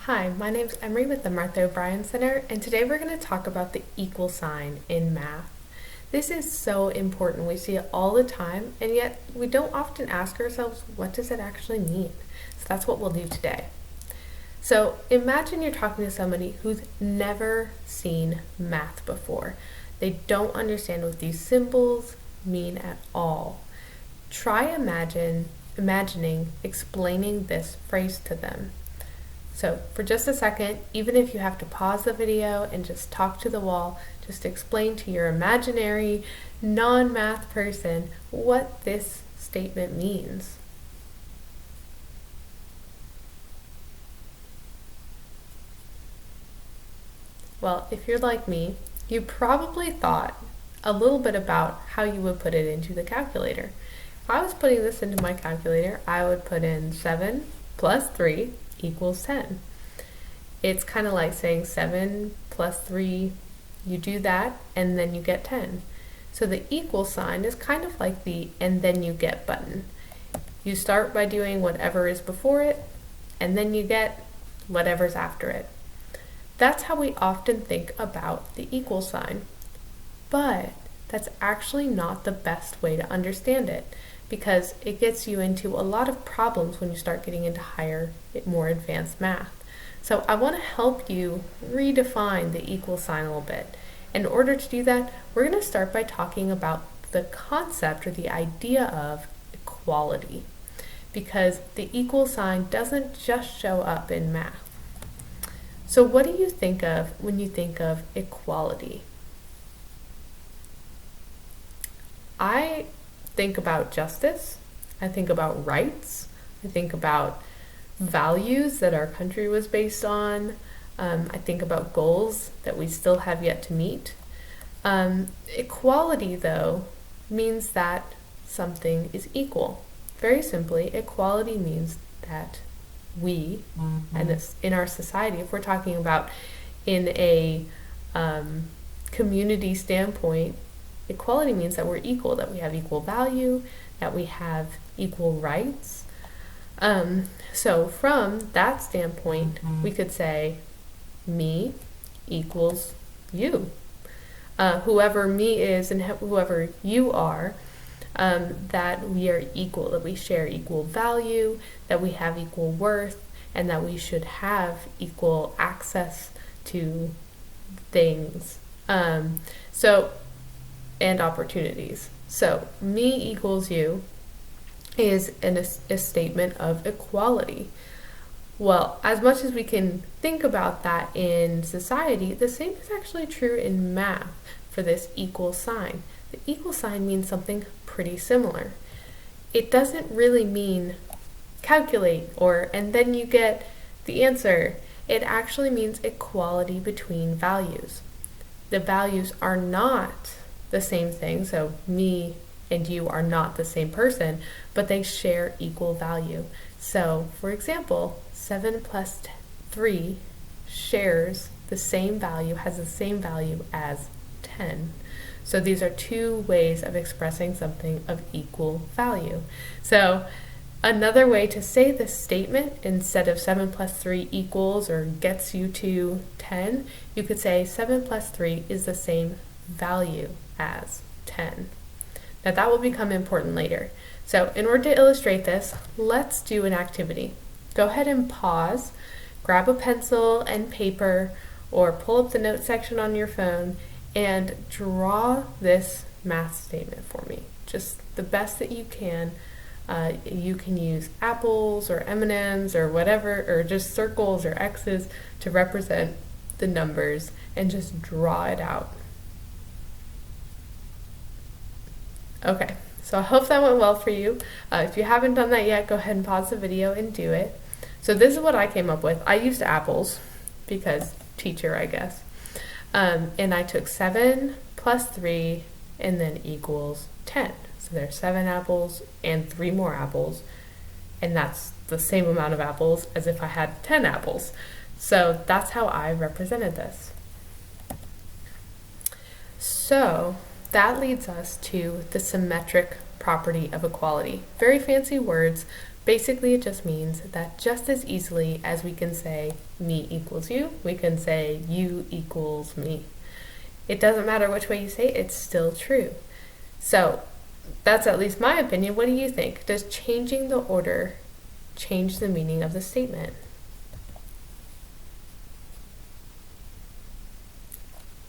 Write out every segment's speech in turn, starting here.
Hi, my name's Emery with the Martha O'Brien Center, and today we're going to talk about the equal sign in math. This is so important. We see it all the time, and yet we don't often ask ourselves, what does it actually mean? So that's what we'll do today. So imagine you're talking to somebody who's never seen math before. They don't understand what these symbols mean at all. Try imagining explaining this phrase to them. So for just a second, even if you have to pause the video and just talk to the wall, just explain to your imaginary non-math person what this statement means. Well, if you're like me, you probably thought a little bit about how you would put it into the calculator. If I was putting this into my calculator, I would put in 7 plus 3 equals 10. It's kind of like saying 7 plus 3, you do that, and then you get 10. So the equal sign is kind of like the and then you get button. You start by doing whatever is before it, and then you get whatever's after it. That's how we often think about the equal sign. But that's actually not the best way to understand it, because it gets you into a lot of problems when you start getting into higher, more advanced math. So I want to help you redefine the equal sign a little bit. In order to do that, we're going to start by talking about the concept or the idea of equality, because the equal sign doesn't just show up in math. So what do you think of when you think of equality? I think about justice, I think about rights, I think about values that our country was based on, I think about goals that we still have yet to meet. Equality, though, means that something is equal. Very simply, equality means that we, and this, in our society, if we're talking about in a community standpoint, equality means that we're equal, that we have equal value, that we have equal rights. So from that standpoint, we could say me equals you. Whoever me is and whoever you are, that we are equal, that we share equal value, that we have equal worth, and that we should have equal access to things. And opportunities. So me equals you is a statement of equality. Well, as much as we can think about that in society, the same is actually true in math for this equal sign. The equal sign means something pretty similar. It doesn't really mean calculate and then you get the answer. It actually means equality between values. The values are not the same thing, so me and you are not the same person, but they share equal value. So, for example, 7 plus 3 shares the same value, has the same value as 10. So these are two ways of expressing something of equal value. So another way to say this statement, instead of 7 plus 3 equals or gets you to 10, you could say 7 plus 3 is the same value as 10. Now that will become important later. So in order to illustrate this, let's do an activity. Go ahead and pause, grab a pencil and paper, or pull up the notes section on your phone and draw this math statement for me. Just the best that you can. You can use apples or M&Ms or whatever, or just circles or X's to represent the numbers, and just draw it out. Okay, so I hope that went well for you. If you haven't done that yet, go ahead and pause the video and do it. So this is what I came up with. I used apples because teacher, I guess. And I took 7 plus 3 and then equals 10. So there's 7 apples and 3 more apples, and that's the same amount of apples as if I had 10 apples. So that's how I represented this. So that leads us to the symmetric property of equality. Very fancy words, Basically, it just means that just as easily as we can say me equals you, we can say you equals me. It doesn't matter which way you say it, it's still true. So that's at least my opinion. What do you think? Does changing the order change the meaning of the statement?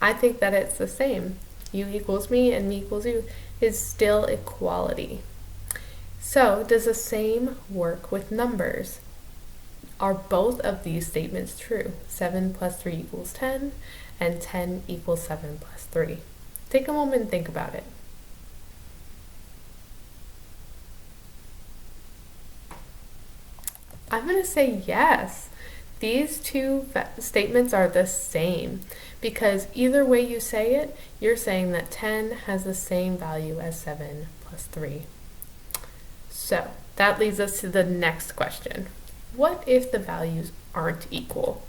I think that it's the same. You equals me and me equals you is still equality. So does the same work with numbers? Are both of these statements true? 7 plus 3 equals 10, and 10 equals 7 plus 3. Take a moment and think about it. I'm going to say yes. These two statements are the same because either way you say it, you're saying that 10 has the same value as 7 plus 3. So that leads us to the next question. What if the values aren't equal?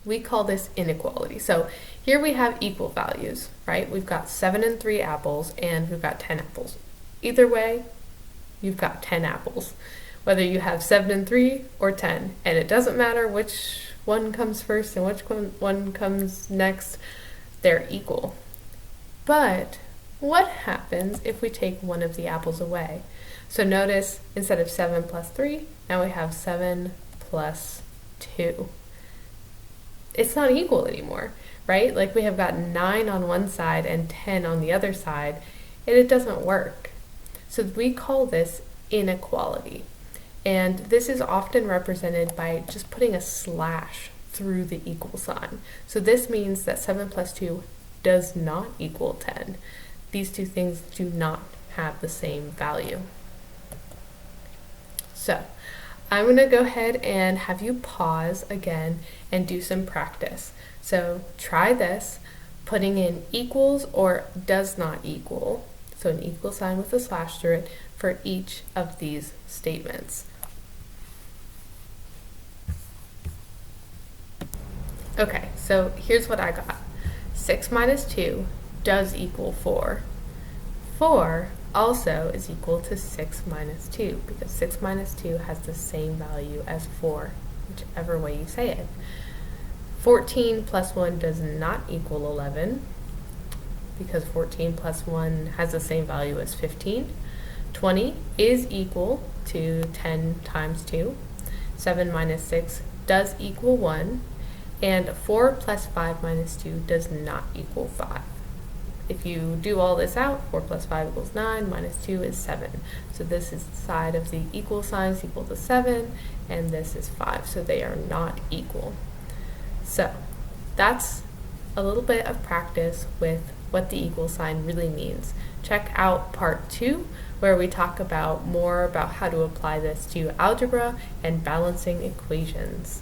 We call this inequality. So here we have equal values, right? We've got 7 and 3 apples and we've got 10 apples. Either way, you've got 10 apples. Whether you have 7 and 3 or 10, and it doesn't matter which one comes first and which one comes next, they're equal. But what happens if we take one of the apples away? So notice, instead of 7 plus 3, now we have 7 plus 2. It's not equal anymore, right? Like we have got 9 on one side and 10 on the other side, and it doesn't work. So we call this inequality. And this is often represented by just putting a slash through the equal sign. So this means that 7 plus 2 does not equal 10. These two things do not have the same value. So I'm going to go ahead and have you pause again and do some practice. So try this, putting in equals or does not equal, so an equal sign with a slash through it for each of these statements. Okay, so here's what I got. 6 minus 2 does equal 4. 4 also is equal to 6 minus 2 because 6 minus 2 has the same value as 4, whichever way you say it. 14 plus 1 does not equal 11 because 14 plus 1 has the same value as 15. 20 is equal to 10 times 2. 7 minus 6 does equal 1. And 4 plus 5 minus 2 does not equal 5. If you do all this out, 4 plus 5 equals 9, minus 2 is 7. So this is the side of the equal signs equal to 7, and this is 5. So they are not equal. So that's a little bit of practice with what the equal sign really means. Check out part 2, where we talk about more about how to apply this to algebra and balancing equations.